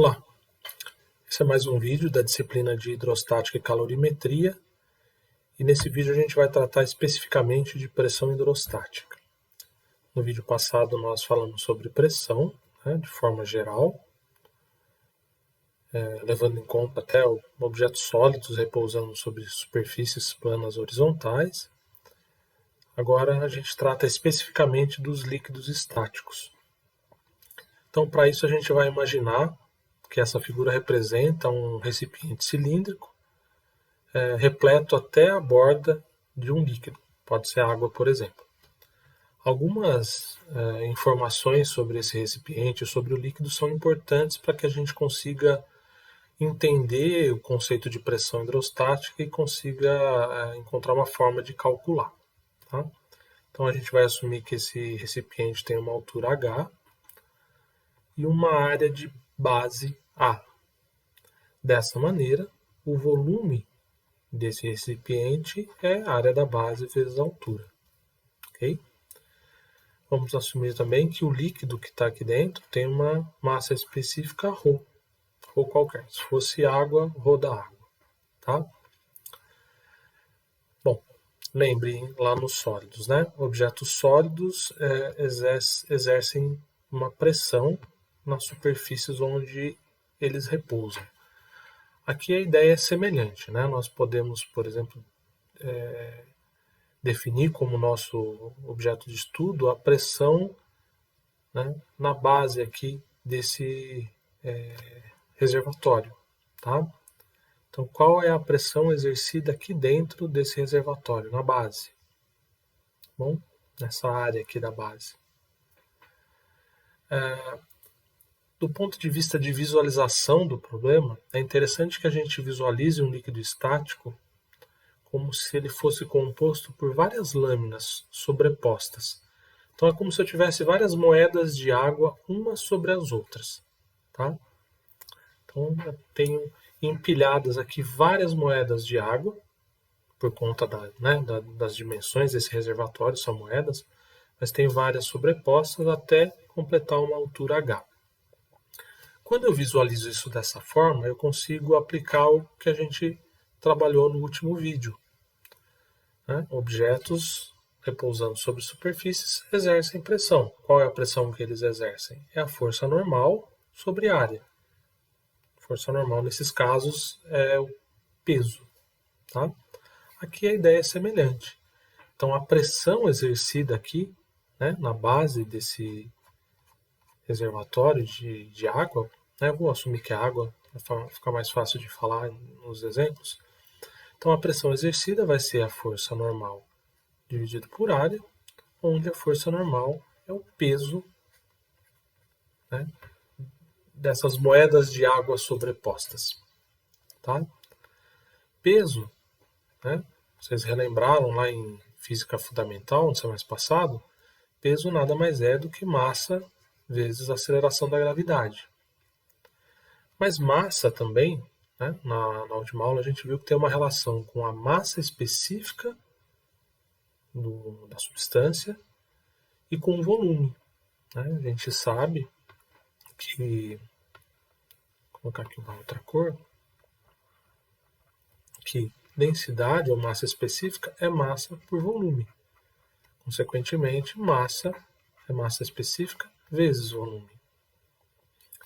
Olá, esse é mais um vídeo da disciplina de hidrostática e calorimetria, e nesse vídeo a gente vai tratar especificamente de pressão hidrostática. No vídeo passado nós falamos sobre pressão, de forma geral, levando em conta até objetos sólidos repousando sobre superfícies planas horizontais. Agora a gente trata especificamente dos líquidos estáticos. Então, para isso a gente vai imaginar que essa figura representa um recipiente cilíndrico repleto até a borda de um líquido, pode ser água, por exemplo. Algumas informações sobre esse recipiente, sobre o líquido, são importantes para que a gente consiga entender o conceito de pressão hidrostática e consiga encontrar uma forma de calcular. Tá? Então a gente vai assumir que esse recipiente tem uma altura H e uma área de base A. Dessa maneira, o volume desse recipiente é a área da base vezes a altura. Okay? Vamos assumir também que o líquido que está aqui dentro tem uma massa específica ρ, ρ qualquer. Se fosse água, ρ da água. Tá? Bom, lembrem lá nos sólidos, né? Objetos sólidos exercem uma pressão nas superfícies onde eles repousam. Aqui a ideia é semelhante, né? Nós podemos, por exemplo, definir como nosso objeto de estudo a pressão, né, na base aqui desse reservatório. Tá? Então, qual é a pressão exercida aqui dentro desse reservatório, na base? Bom, nessa área aqui da base. Do ponto de vista de visualização do problema, é interessante que a gente visualize um líquido estático como se ele fosse composto por várias lâminas sobrepostas. Então é como se eu tivesse várias moedas de água umas sobre as outras. Tá? Então eu tenho empilhadas aqui várias moedas de água, por conta das dimensões desse reservatório, são moedas, mas tem várias sobrepostas até completar uma altura H. Quando eu visualizo isso dessa forma, eu consigo aplicar o que a gente trabalhou no último vídeo. Objetos repousando sobre superfícies exercem pressão. Qual é a pressão que eles exercem? É a força normal sobre área. Força normal, nesses casos, é o peso. Tá? Aqui a ideia é semelhante. Então, a pressão exercida aqui, na base desse reservatório de água, vou assumir que é água, para ficar mais fácil de falar nos exemplos. Então, a pressão exercida vai ser a força normal dividido por área, onde a força normal é o peso, dessas moedas de água sobrepostas. Tá? Peso, vocês relembraram lá em Física Fundamental, no semestre passado, peso nada mais é do que massa vezes a aceleração da gravidade. Mas massa também, na última aula a gente viu que tem uma relação com a massa específica da substância e com o volume. A gente sabe que, vou colocar aqui uma outra cor, que densidade ou massa específica é massa por volume. Consequentemente, massa é massa específica vezes volume.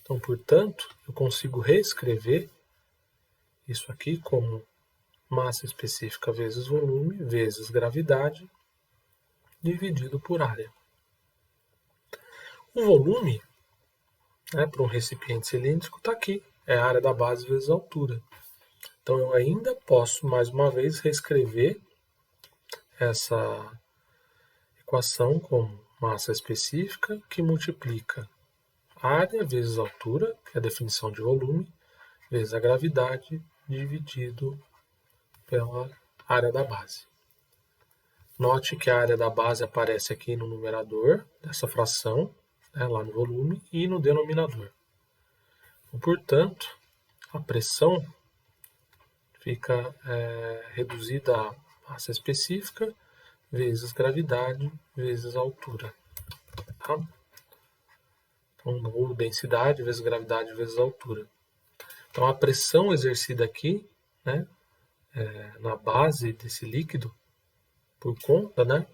Então, portanto, eu consigo reescrever isso aqui como massa específica vezes volume vezes gravidade dividido por área. O volume, para um recipiente cilíndrico, está aqui. É a área da base vezes a altura. Então, eu ainda posso, mais uma vez, reescrever essa equação como massa específica que multiplica área vezes altura, que é a definição de volume, vezes a gravidade, dividido pela área da base. Note que a área da base aparece aqui no numerador dessa fração, lá no volume, e no denominador. Portanto, a pressão fica reduzida a massa específica vezes gravidade vezes altura. Tá? Então, ou densidade vezes gravidade vezes altura. Então, a pressão exercida aqui, né, na base desse líquido, por conta, né,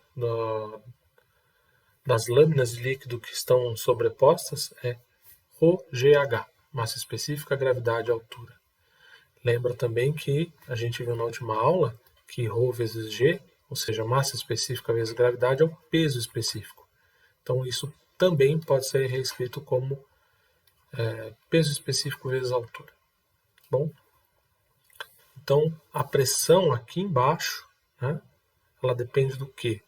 das lâminas de líquido que estão sobrepostas, é ρGH, massa específica, gravidade e altura. Lembra também que a gente viu na última aula que ρ vezes G, ou seja, massa específica vezes gravidade, é o peso específico. Então, isso também pode ser reescrito como peso específico vezes altura. Bom, então a pressão aqui embaixo, né, ela depende do quê?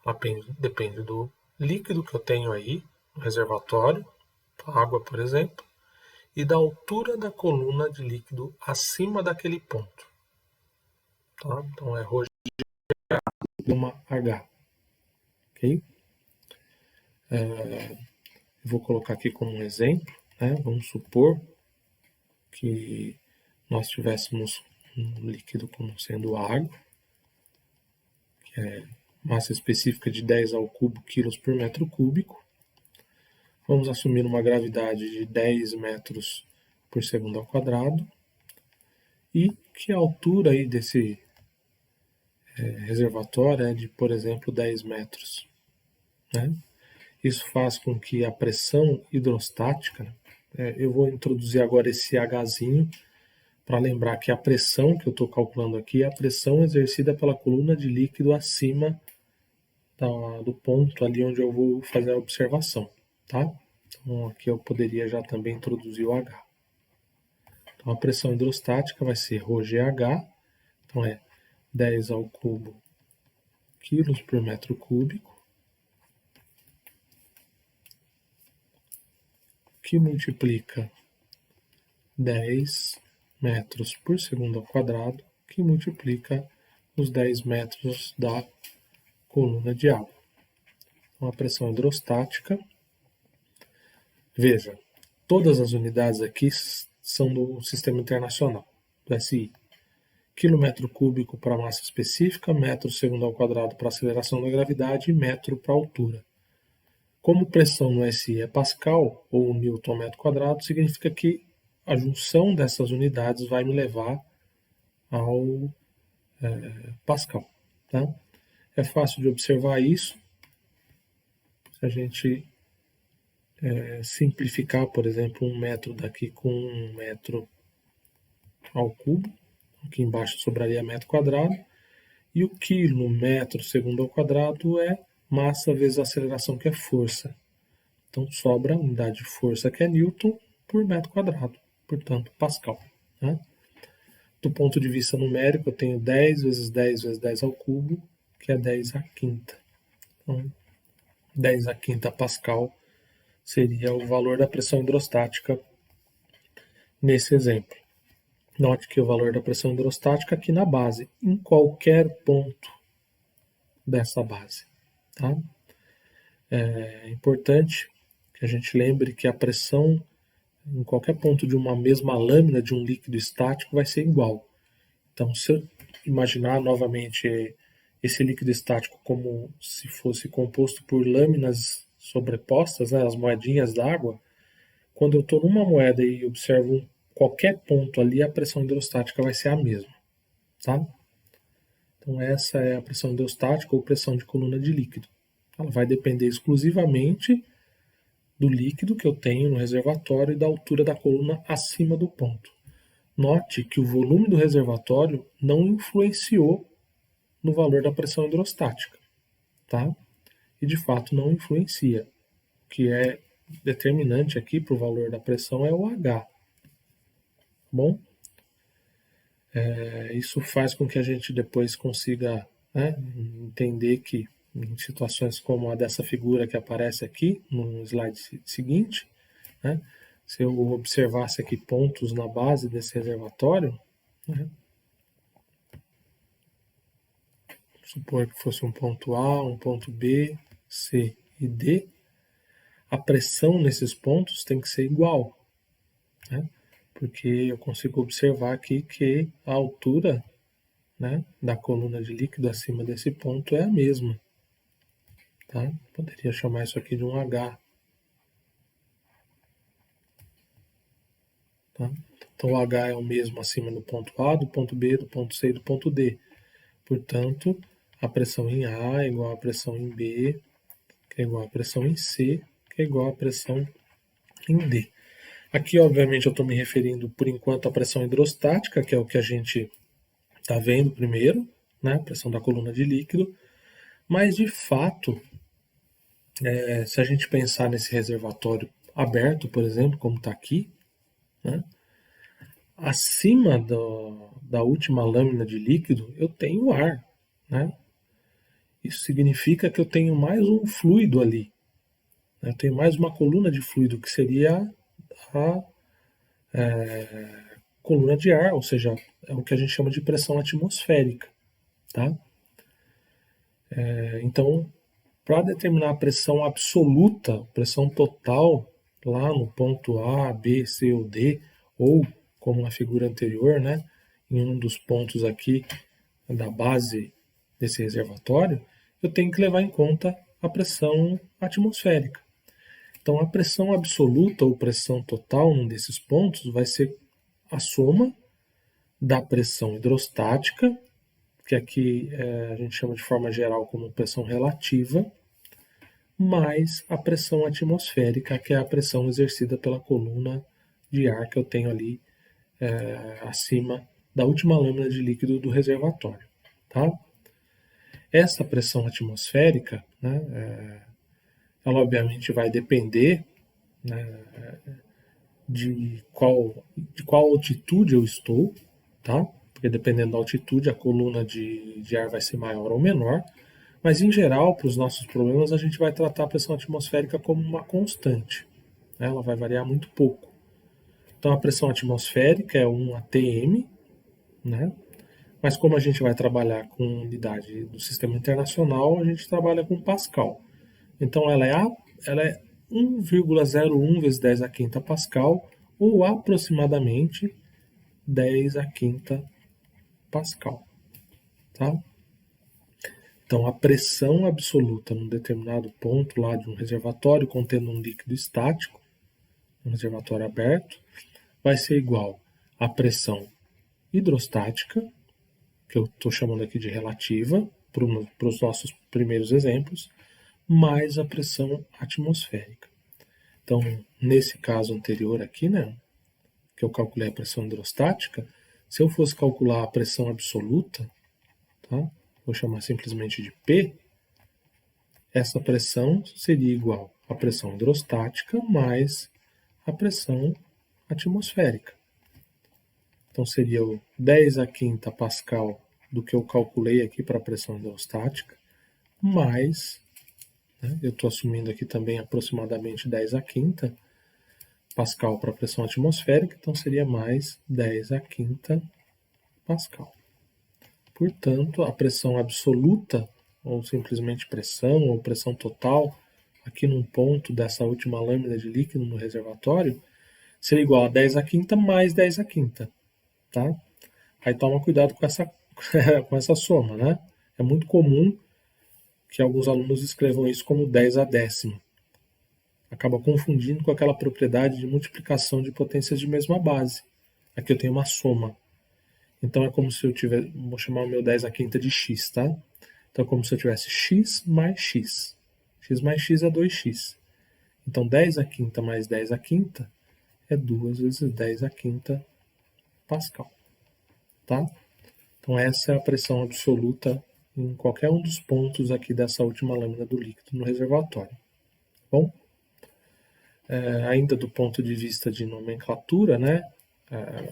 Ela depende do líquido que eu tenho aí no reservatório, água, por exemplo, e da altura da coluna de líquido acima daquele ponto. Tá? Então é ρ uma H. Ok? Vou colocar aqui como um exemplo, né? Vamos supor que nós tivéssemos um líquido como sendo água, que é massa específica de 10 ao cubo quilos por metro cúbico. Vamos assumir uma gravidade de 10 metros por segundo ao quadrado e que a altura aí desse reservatório é de, por exemplo, 10 metros. Né? Isso faz com que a pressão hidrostática, eu vou introduzir agora esse Hzinho para lembrar que a pressão que eu estou calculando aqui é a pressão exercida pela coluna de líquido acima do ponto ali onde eu vou fazer a observação. Tá? Então aqui eu poderia já também introduzir o H. Então a pressão hidrostática vai ser ρGH, então é 10 ao cubo quilos por metro cúbico, que multiplica 10 metros por segundo ao quadrado, que multiplica os 10 metros da coluna de água. Então, a pressão hidrostática, veja, todas as unidades aqui são do sistema internacional, do SI. Quilômetro cúbico para massa específica, metro segundo ao quadrado para aceleração da gravidade e metro para altura. Como pressão no SI é Pascal, ou Newton metro quadrado, significa que a junção dessas unidades vai me levar ao Pascal. Tá? É fácil de observar isso. Se a gente simplificar, por exemplo, 1 metro daqui com 1 metro ao cubo, aqui embaixo sobraria metro quadrado, e o quilo metro segundo ao quadrado é massa vezes aceleração, que é força. Então sobra a unidade de força, que é Newton, por metro quadrado, portanto, Pascal. Né? Do ponto de vista numérico, eu tenho 10 vezes 10 vezes 10 ao cubo, que é 10 à quinta. Então, 10 à quinta Pascal seria o valor da pressão hidrostática nesse exemplo. Note que o valor da pressão hidrostática aqui na base, em qualquer ponto dessa base. Tá? É importante que a gente lembre que a pressão em qualquer ponto de uma mesma lâmina de um líquido estático vai ser igual. Então, se eu imaginar novamente esse líquido estático como se fosse composto por lâminas sobrepostas, né, as moedinhas d'água, quando eu estou numa moeda e observo qualquer ponto ali, a pressão hidrostática vai ser a mesma. Tá? Então, essa é a pressão hidrostática ou pressão de coluna de líquido. Ela vai depender exclusivamente do líquido que eu tenho no reservatório e da altura da coluna acima do ponto. Note que o volume do reservatório não influenciou no valor da pressão hidrostática, tá? E de fato não influencia. O que é determinante aqui para o valor da pressão é o H. Bom, isso faz com que a gente depois consiga, né, entender que em situações como a dessa figura que aparece aqui no slide seguinte, né, se eu observasse aqui pontos na base desse reservatório, né, supor que fosse um ponto A, um ponto B, C e D, a pressão nesses pontos tem que ser igual, né, porque eu consigo observar aqui que a altura, né, da coluna de líquido acima desse ponto é a mesma. Tá? Poderia chamar isso aqui de um H. Tá? Então o H é o mesmo acima do ponto A, do ponto B, do ponto C e do ponto D. Portanto, a pressão em A é igual à pressão em B, que é igual à pressão em C, que é igual à pressão em D. Aqui, obviamente, eu estou me referindo, por enquanto, à pressão hidrostática, que é o que a gente está vendo primeiro, né? Pressão da coluna de líquido. Mas, de fato, se a gente pensar nesse reservatório aberto, por exemplo, como está aqui, né? Acima da última lâmina de líquido, eu tenho ar, né? Isso significa que eu tenho mais um fluido ali, né? Eu tenho mais uma coluna de fluido, que seria a coluna de ar, ou seja, é o que a gente chama de pressão atmosférica, tá? Então, para determinar a pressão absoluta, pressão total, lá no ponto A, B, C ou D, ou como na figura anterior, né, em um dos pontos aqui da base desse reservatório, eu tenho que levar em conta a pressão atmosférica. Então, a pressão absoluta ou pressão total num desses pontos vai ser a soma da pressão hidrostática, que aqui a gente chama de forma geral como pressão relativa, mais a pressão atmosférica, que é a pressão exercida pela coluna de ar que eu tenho ali acima da última lâmina de líquido do reservatório. Tá? Essa pressão atmosférica, né, ela obviamente vai depender, né, de qual altitude eu estou, tá? Porque dependendo da altitude, a coluna de ar vai ser maior ou menor. Mas, em geral, para os nossos problemas, a gente vai tratar a pressão atmosférica como uma constante, né? Ela vai variar muito pouco. Então, a pressão atmosférica é 1 atm, né? Mas como a gente vai trabalhar com unidade do sistema internacional, a gente trabalha com Pascal. Então, ela é 1,01 vezes 10 a quinta Pascal, ou aproximadamente 10 a quinta Pascal. Tá? Então, a pressão absoluta num determinado ponto lá de um reservatório contendo um líquido estático, um reservatório aberto, vai ser igual à pressão hidrostática, que eu estou chamando aqui de relativa, para os nossos primeiros exemplos, mais a pressão atmosférica. Então, nesse caso anterior aqui, né, que eu calculei a pressão hidrostática, se eu fosse calcular a pressão absoluta, tá, vou chamar simplesmente de P, essa pressão seria igual à pressão hidrostática mais a pressão atmosférica. Então seria o 10 a quinta Pascal do que eu calculei aqui para a pressão hidrostática, mais, né, eu estou assumindo aqui também aproximadamente 10 a quinta Pascal para a pressão atmosférica, então seria mais 10 a quinta Pascal. Portanto, a pressão absoluta, ou simplesmente pressão, ou pressão total, aqui num ponto dessa última lâmina de líquido no reservatório, seria igual a 10 a quinta mais 10 a quinta. Tá? Aí toma cuidado com essa, com essa soma, né? É muito comum que alguns alunos escrevam isso como 10 a décima. Acaba confundindo com aquela propriedade de multiplicação de potências de mesma base. Aqui eu tenho uma soma. Então é como se eu tivesse, vou chamar o meu 10 a quinta de x, tá? Então é como se eu tivesse x mais x. X mais x é 2x. Então 10 a quinta mais 10 a quinta é 2 vezes 10 a quinta Pascal. Tá? Então essa é a pressão absoluta em qualquer um dos pontos aqui dessa última lâmina do líquido no reservatório. Bom, ainda do ponto de vista de nomenclatura, né?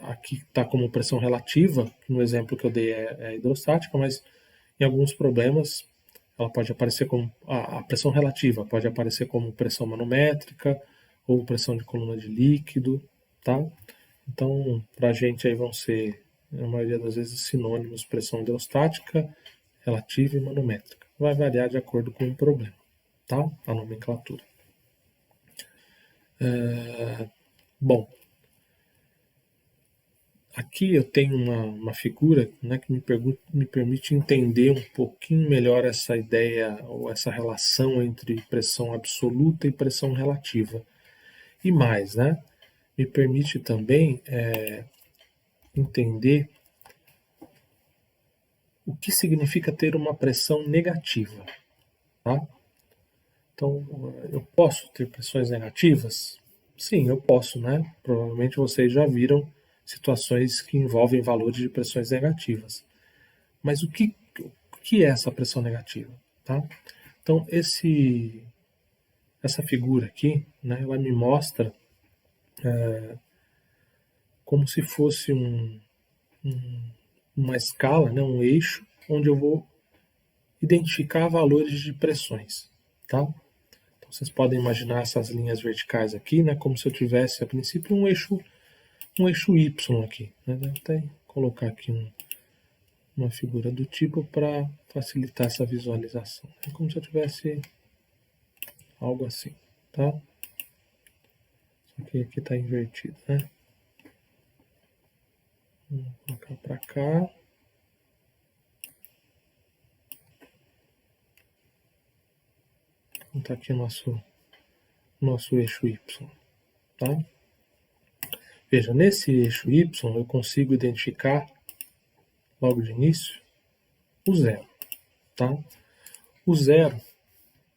Aqui está como pressão relativa, que no exemplo que eu dei é hidrostática, mas em alguns problemas ela pode aparecer como a pressão relativa, pode aparecer como pressão manométrica ou pressão de coluna de líquido, tá? Então, para a gente aí vão ser, na maioria das vezes, sinônimos pressão hidrostática, relativa e manométrica. Vai variar de acordo com o problema, tá? A nomenclatura. Bom, aqui eu tenho uma figura, né, que me permite entender um pouquinho melhor essa ideia ou essa relação entre pressão absoluta e pressão relativa. E mais, né? me permite também entender o que significa ter uma pressão negativa, tá? Então, eu posso ter pressões negativas? Sim, eu posso, né? Provavelmente vocês já viram situações que envolvem valores de pressões negativas. Mas o que é essa pressão negativa, tá? Então, essa figura aqui, né, ela me mostra como se fosse uma escala, né, um eixo, onde eu vou identificar valores de pressões, tá? Então, vocês podem imaginar essas linhas verticais aqui, né, como se eu tivesse, a princípio, um eixo Y aqui. Né? Vou até colocar aqui uma figura do tipo para facilitar essa visualização. É como se eu tivesse algo assim, tá? Só que aqui está invertido, né? Vou colocar para cá. Está aqui nosso eixo Y, tá? Veja, nesse eixo Y eu consigo identificar, logo de início, o zero, tá? O zero,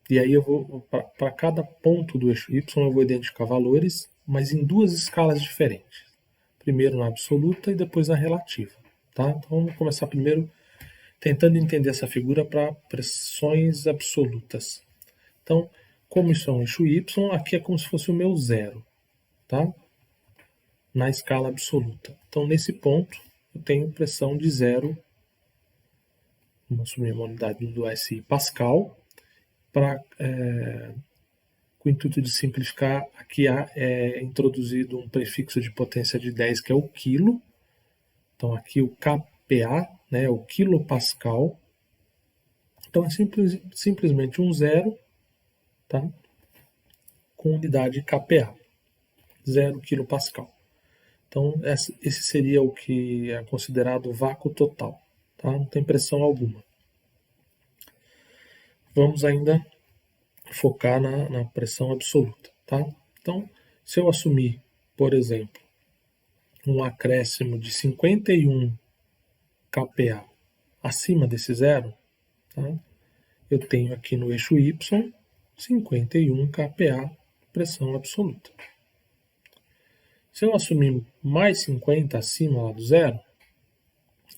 e aí eu vou, para cada ponto do eixo Y eu vou identificar valores, mas em duas escalas diferentes. Primeiro na absoluta e depois na relativa, tá? Então vamos começar primeiro tentando entender essa figura para pressões absolutas. Então, como isso é um eixo Y, aqui é como se fosse o meu zero, tá? Na escala absoluta. Então, nesse ponto, eu tenho pressão de zero, vamos assumir uma unidade do SI Pascal, com o intuito de simplificar, aqui é introduzido um prefixo de potência de 10, que é o quilo. Então, aqui o kPa, né, o quilopascal. Então, é simplesmente um zero, tá? Com unidade kPa, 0 kPa. Então, esse seria o que é considerado vácuo total, tá? Não tem pressão alguma. Vamos ainda focar na pressão absoluta, tá? Então, se eu assumir, por exemplo, um acréscimo de 51 kPa acima desse zero, tá? Eu tenho aqui no eixo Y 51 kPa pressão absoluta. Se eu assumir mais 50 acima lá do zero,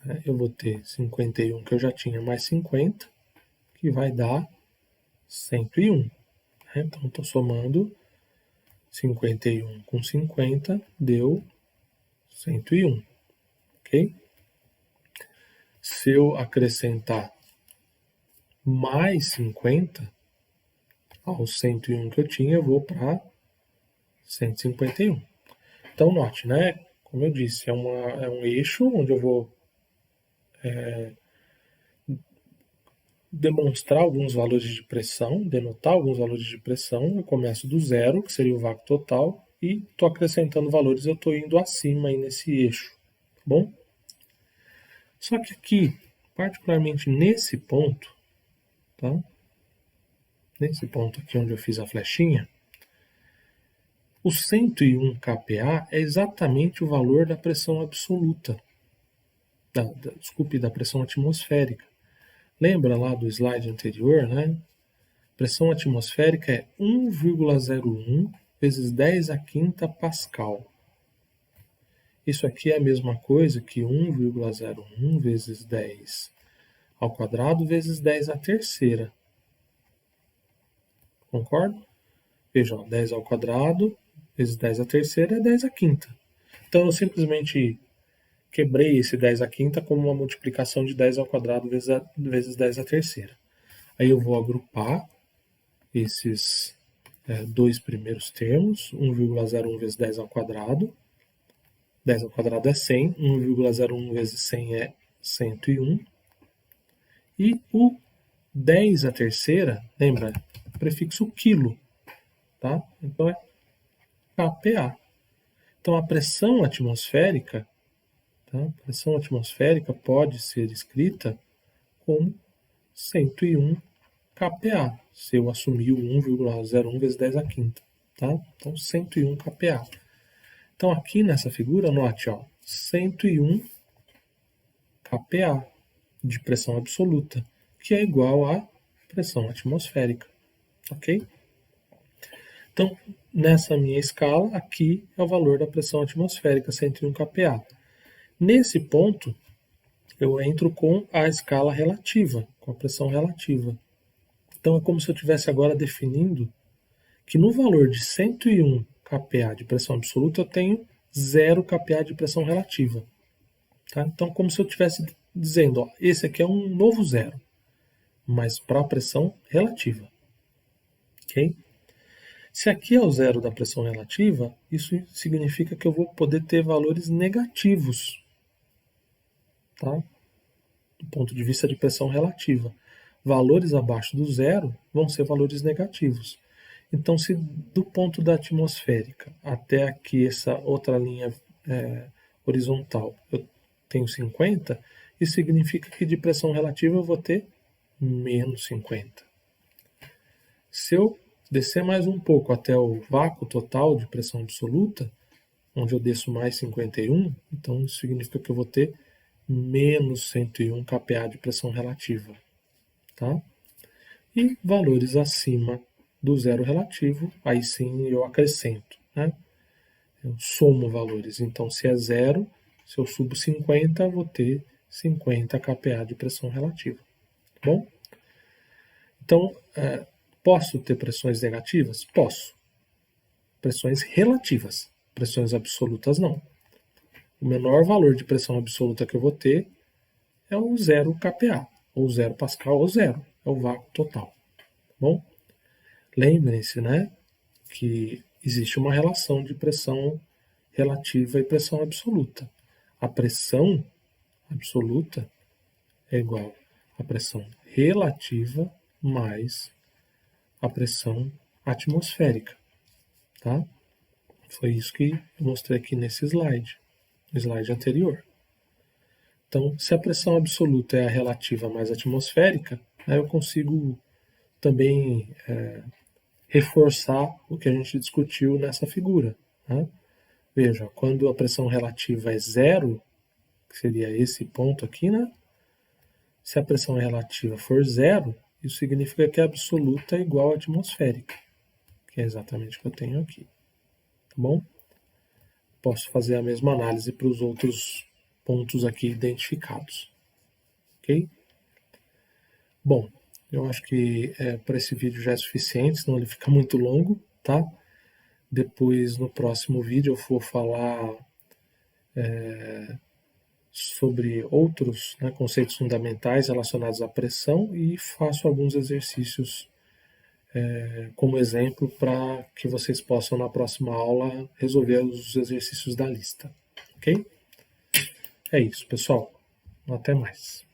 né, eu vou ter 51 que eu já tinha mais 50, que vai dar 101. Né? Então, estou somando 51 com 50, deu 101. Ok? Se eu acrescentar mais 50 aos 101 que eu tinha, eu vou para 151. Então, note, né? Como eu disse, é um eixo onde eu vou demonstrar alguns valores de pressão, denotar alguns valores de pressão. Eu começo do zero, que seria o vácuo total, e estou acrescentando valores, eu estou indo acima aí nesse eixo, tá bom? Só que aqui, particularmente nesse ponto, tá? Nesse ponto aqui onde eu fiz a flechinha, o 101 kPa é exatamente o valor da pressão absoluta, da pressão atmosférica. Lembra lá do slide anterior, né? Pressão atmosférica é 1,01 vezes 10 a quinta Pascal. Isso aqui é a mesma coisa que 1,01 vezes 10 ao quadrado vezes 10 à terceira. Concorda? Veja, 10 ao quadrado vezes 10 à terceira é 10 à quinta. Então eu simplesmente quebrei esse 10 à quinta como uma multiplicação de 10 ao quadrado vezes 10 à terceira. Aí eu vou agrupar esses dois primeiros termos, 1,01 vezes 10 ao quadrado. 10 ao quadrado é 100, 1,01 vezes 100 é 101. E o 10 à terceira, lembra, prefixo quilo, tá? Então é kPa. Então a pressão atmosférica, tá? A pressão atmosférica pode ser escrita como 101 kPa, se eu assumir o 1,01 vezes 10 à quinta, tá? Então 101 kPa. Então aqui nessa figura, note, ó, 101 kPa de pressão absoluta, que é igual à pressão atmosférica, ok? Então, nessa minha escala, aqui é o valor da pressão atmosférica, 101 kPa. Nesse ponto, eu entro com a escala relativa, com a pressão relativa. Então, é como se eu estivesse agora definindo que no valor de 101 kPa de pressão absoluta, eu tenho 0 kPa de pressão relativa. Tá? Então, como se eu estivesse dizendo, ó, esse aqui é um novo zero, mas para a pressão relativa. Okay? Se aqui é o zero da pressão relativa, isso significa que eu vou poder ter valores negativos, tá? Do ponto de vista de pressão relativa. Valores abaixo do zero vão ser valores negativos. Então, se do ponto da atmosférica até aqui, essa outra linha horizontal, eu tenho 50, isso significa que de pressão relativa eu vou ter menos 50. Se eu descer mais um pouco até o vácuo total de pressão absoluta, onde eu desço mais 51, então isso significa que eu vou ter menos 101 kPa de pressão relativa. Tá? E valores acima do zero relativo, aí sim eu acrescento. Né? Eu somo valores. Então, se é zero, se eu subo 50, eu vou ter 50 kPa de pressão relativa. Tá bom? Então, posso ter pressões negativas? Posso. Pressões relativas. Pressões absolutas, não. O menor valor de pressão absoluta que eu vou ter é o 0 kPa, ou 0 Pascal, ou zero. É o vácuo total. Tá bom? Lembrem-se, né, que existe uma relação de pressão relativa e pressão absoluta. A pressão absoluta é igual à pressão relativa mais a pressão atmosférica. Tá? Foi isso que eu mostrei aqui nesse slide, no slide anterior. Então, se a pressão absoluta é a relativa mais atmosférica, aí eu consigo também reforçar o que a gente discutiu nessa figura. Né? Veja, quando a pressão relativa é zero, que seria esse ponto aqui, né? Se a pressão relativa for zero, isso significa que a absoluta é igual à atmosférica, que é exatamente o que eu tenho aqui. Tá bom? Posso fazer a mesma análise para os outros pontos aqui identificados. Ok? Bom, eu acho que para esse vídeo já é suficiente, senão ele fica muito longo, tá? Depois, no próximo vídeo, eu vou falar sobre outros conceitos fundamentais relacionados à pressão e faço alguns exercícios como exemplo para que vocês possam, na próxima aula, resolver os exercícios da lista. Ok? É isso, pessoal. Até mais.